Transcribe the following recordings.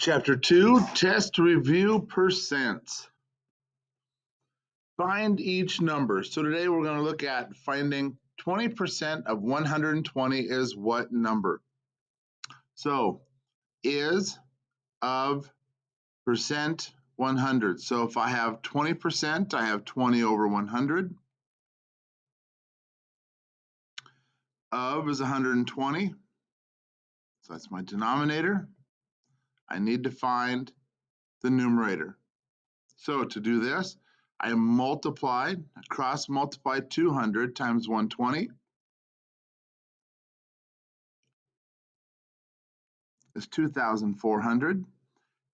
Chapter 2, Test Review Percents. Find each number. So today we're going to look at finding 20% of 120 is what number? So is of percent 100. So if I have 20%, I have 20 over 100. Of is 120. So that's my denominator. I need to find the numerator. So to do this, I cross multiply 200 times 120 is 2,400.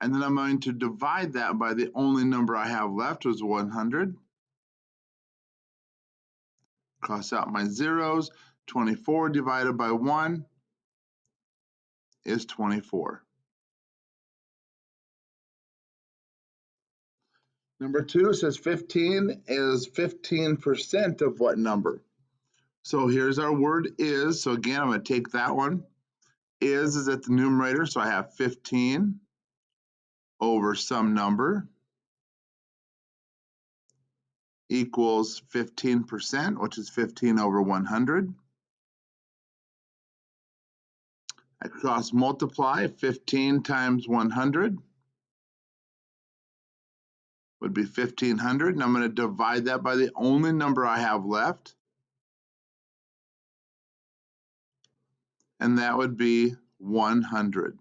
And then I'm going to divide that by the only number I have left, was 100. Cross out my zeros. 24 divided by 1 is 24. Number 2 says 15 is 15% of what number? So here's our word is. So again, I'm going to take that one. Is at the numerator, so I have 15 over some number equals 15%, which is 15 over 100. I cross multiply 15 times 100 would be 1,500, and I'm going to divide that by the only number I have left, and that would be 100.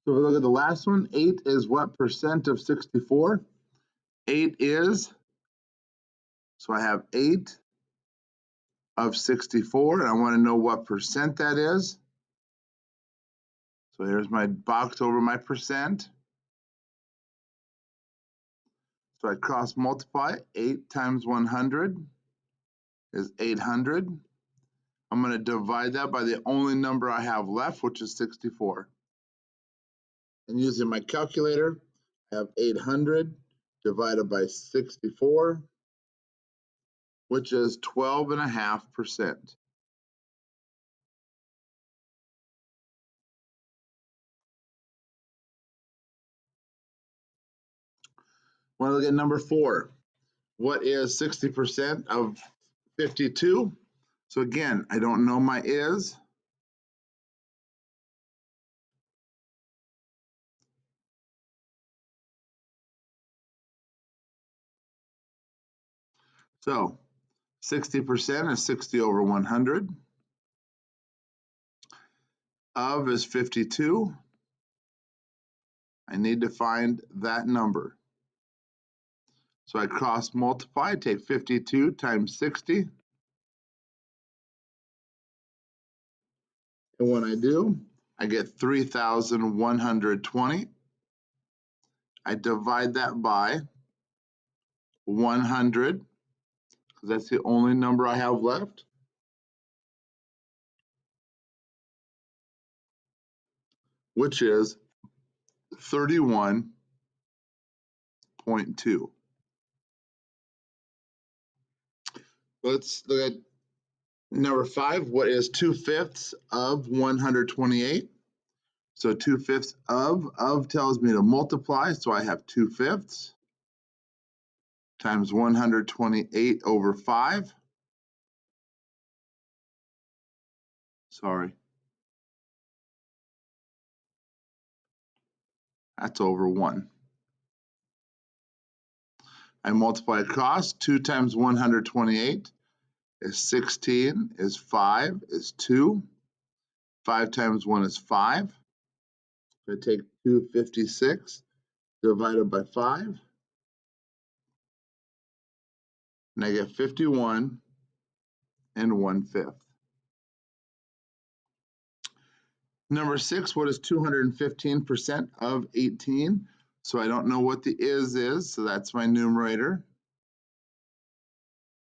So if we look at the last one, 8 is what percent of 64? 8 is, so I have 8 of 64, and I want to know what percent that is. So here's my box over my percent. So I cross multiply, 8 times 100 is 800. I'm going to divide that by the only number I have left, which is 64. And using my calculator, I have 800 divided by 64, which is 12.5%. Want to look at number 4. What is 60% of 52? So again, I don't know my is. So 60% is 60 over 100. Of is 52. I need to find that number. So I cross multiply, take 52 times 60. And when I do, I get 3,120. I divide that by 100, because that's the only number I have left. Which is 31.2. Let's look at number 5. What is 2/5 of 128? So 2/5 of tells me to multiply, so I have 2/5 times 128 over 5. Sorry. That's over 1. I multiply across. 2 times 128 is 16, is 5, is 2. 5 times 1 is 5. I take 256 divided by 5, and I get 51 and 1/5. Number 6, what is 215% of 18? So I don't know what the is, so that's my numerator,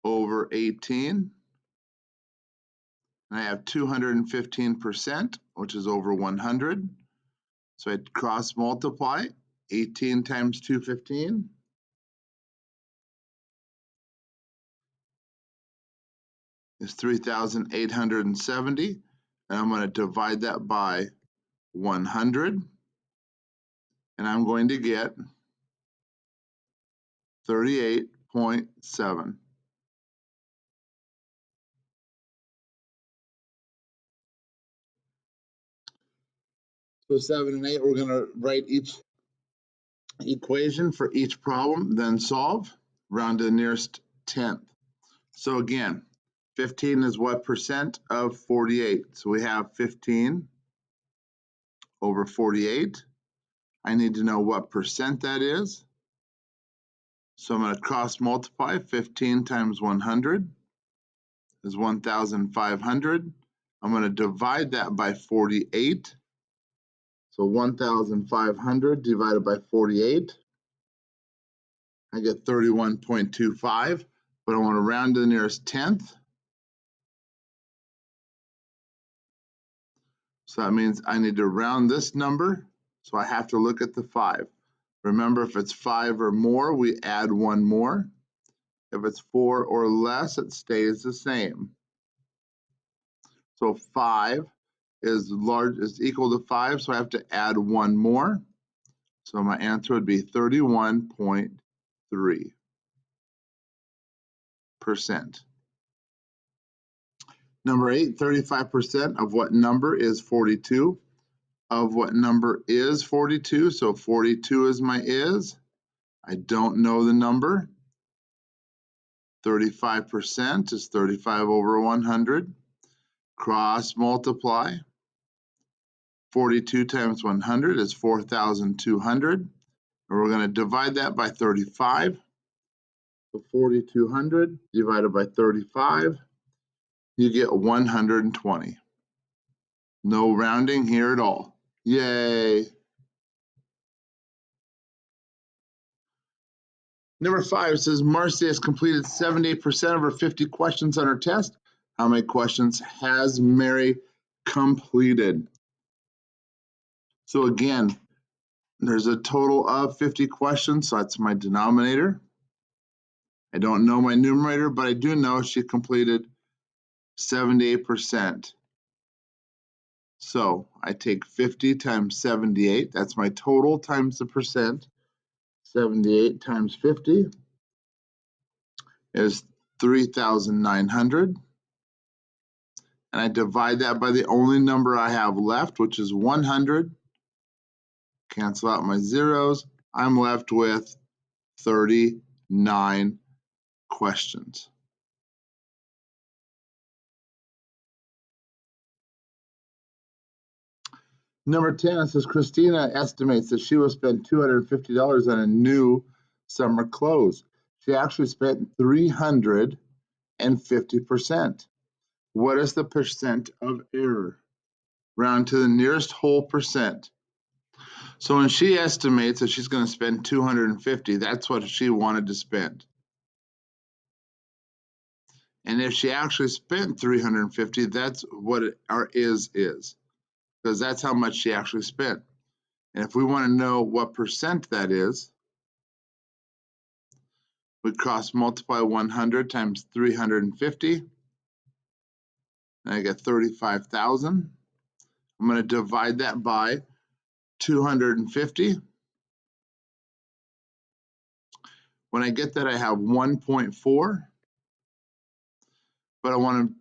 over 18. And I have 215%, which is over 100. So I cross multiply, 18 times 215. Is 3,870. and I'm going to divide that by 100, and I'm going to get 38.7. So 7 and 8, we're going to write each equation for each problem, then solve, round to the nearest tenth. So again, 15 is what percent of 48? So we have 15 over 48. I need to know what percent that is. So I'm going to cross multiply. 15 times 100 is 1,500. I'm going to divide that by 48. So 1,500 divided by 48, I get 31.25, but I want to round to the nearest tenth. So that means I need to round this number, so I have to look at the 5. Remember, if it's 5 or more, we add 1 more. If it's 4 or less, it stays the same. So 5 is equal to 5, so I have to add 1 more. So my answer would be 31.3%. Number 8, 35% of what number is 42? Of what number is 42? So 42 is my is. I don't know the number. 35% is 35 over 100. Cross multiply. 42 times 100 is 4,200. And we're going to divide that by 35. So 4,200 divided by 35, you get 120. No rounding here at all. Yay! Number 5 says Marcy has completed 78% of her 50 questions on her test. How many questions has Mary completed? So again, there's a total of 50 questions, so that's my denominator. I don't know my numerator, but I do know she completed 78%. So I take 50 times 78, that's my total times the percent. 78 times 50 is 3,900. And I divide that by the only number I have left, which is 100. Cancel out my zeros. I'm left with 39 questions. Number 10, it says Christina estimates that she will spend $250 on a new summer clothes. She actually spent 350%. What is the percent of error? Round to the nearest whole percent. So when she estimates that she's going to spend 250, that's what she wanted to spend. And if she actually spent 350, that's what our is, because that's how much she actually spent. And if we want to know what percent that is, we cross multiply 100 times 350, and I get 35,000. I'm going to divide that by 250. When I get that, I have 1.4, but I want to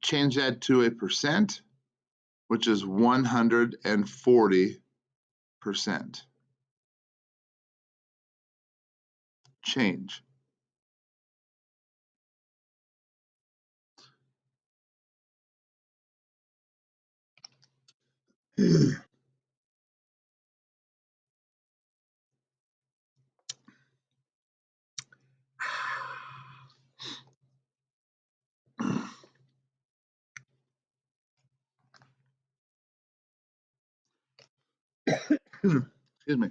change that to a percent, which is 140%. Change. Excuse me.